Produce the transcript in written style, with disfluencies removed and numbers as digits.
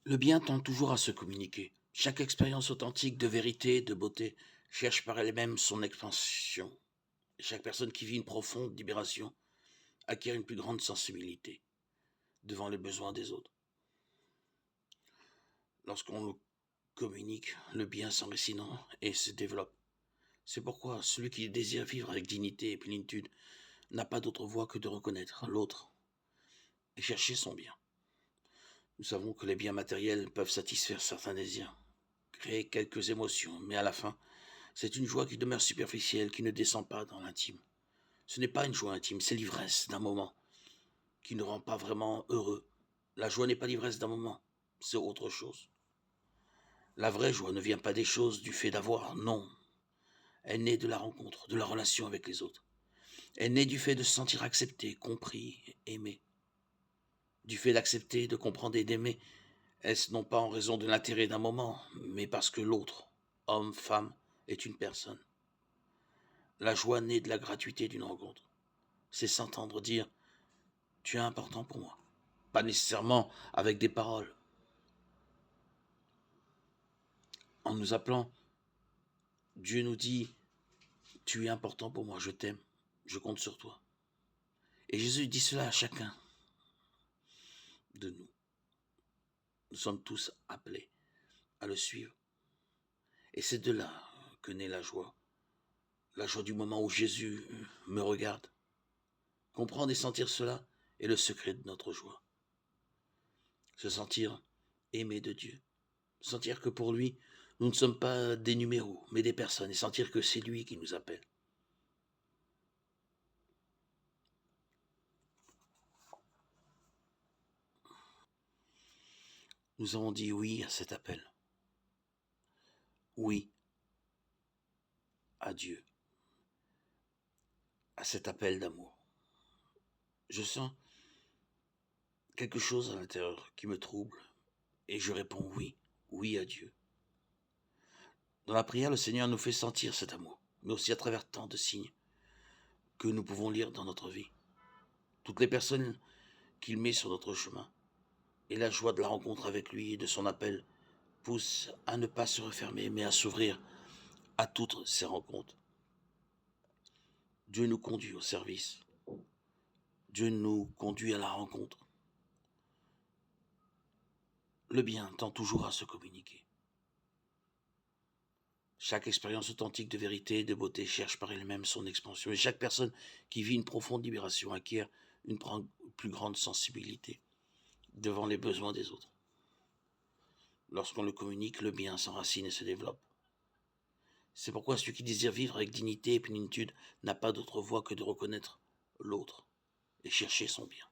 Le bien tend toujours à se communiquer. Chaque expérience authentique de vérité, de beauté, cherche par elle-même son expansion. Chaque personne qui vit une profonde libération acquiert une plus grande sensibilité devant les besoins des autres. Lorsqu'on le communique, le bien s'enracinant et se développe. C'est pourquoi celui qui désire vivre avec dignité et plénitude n'a pas d'autre voie que de reconnaître l'autre et chercher son bien. Nous savons que les biens matériels peuvent satisfaire certains désirs, créer quelques émotions, mais à la fin, c'est une joie qui demeure superficielle, qui ne descend pas dans l'intime. Ce n'est pas une joie intime, c'est l'ivresse d'un moment qui ne rend pas vraiment heureux. La joie n'est pas l'ivresse d'un moment, c'est autre chose. La vraie joie ne vient pas des choses du fait d'avoir, non. Elle naît de la rencontre, de la relation avec les autres. Elle naît du fait de se sentir accepté, compris, aimé. Du fait d'accepter, de comprendre et d'aimer, est-ce non pas en raison de l'intérêt d'un moment, mais parce que l'autre, homme, femme, est une personne. La joie naît de la gratuité d'une rencontre. C'est s'entendre dire tu es important pour moi. Pas nécessairement avec des paroles. En nous appelant, Dieu nous dit tu es important pour moi, je t'aime, je compte sur toi. Et Jésus dit cela à chacun de nous. Nous sommes tous appelés à le suivre. Et c'est de là que naît la joie. La joie du moment où Jésus me regarde. Comprendre et sentir cela est le secret de notre joie. Se sentir aimé de Dieu. Sentir que pour lui, nous ne sommes pas des numéros, mais des personnes. Et sentir que c'est lui qui nous appelle. Nous avons dit oui à cet appel. Oui à Dieu. À cet appel d'amour. Je sens quelque chose à l'intérieur qui me trouble. Et je réponds oui. Oui à Dieu. Dans la prière, le Seigneur nous fait sentir cet amour, mais aussi à travers tant de signes que nous pouvons lire dans notre vie. Toutes les personnes qu'il met sur notre chemin, et la joie de la rencontre avec lui et de son appel pousse à ne pas se refermer, mais à s'ouvrir à toutes ces rencontres. Dieu nous conduit au service. Dieu nous conduit à la rencontre. Le bien tend toujours à se communiquer. Chaque expérience authentique de vérité et de beauté cherche par elle-même son expansion. Et chaque personne qui vit une profonde libération acquiert une plus grande sensibilité devant les besoins des autres. Lorsqu'on le communique, le bien s'enracine et se développe. C'est pourquoi celui qui désire vivre avec dignité et plénitude n'a pas d'autre voie que de reconnaître l'autre et chercher son bien.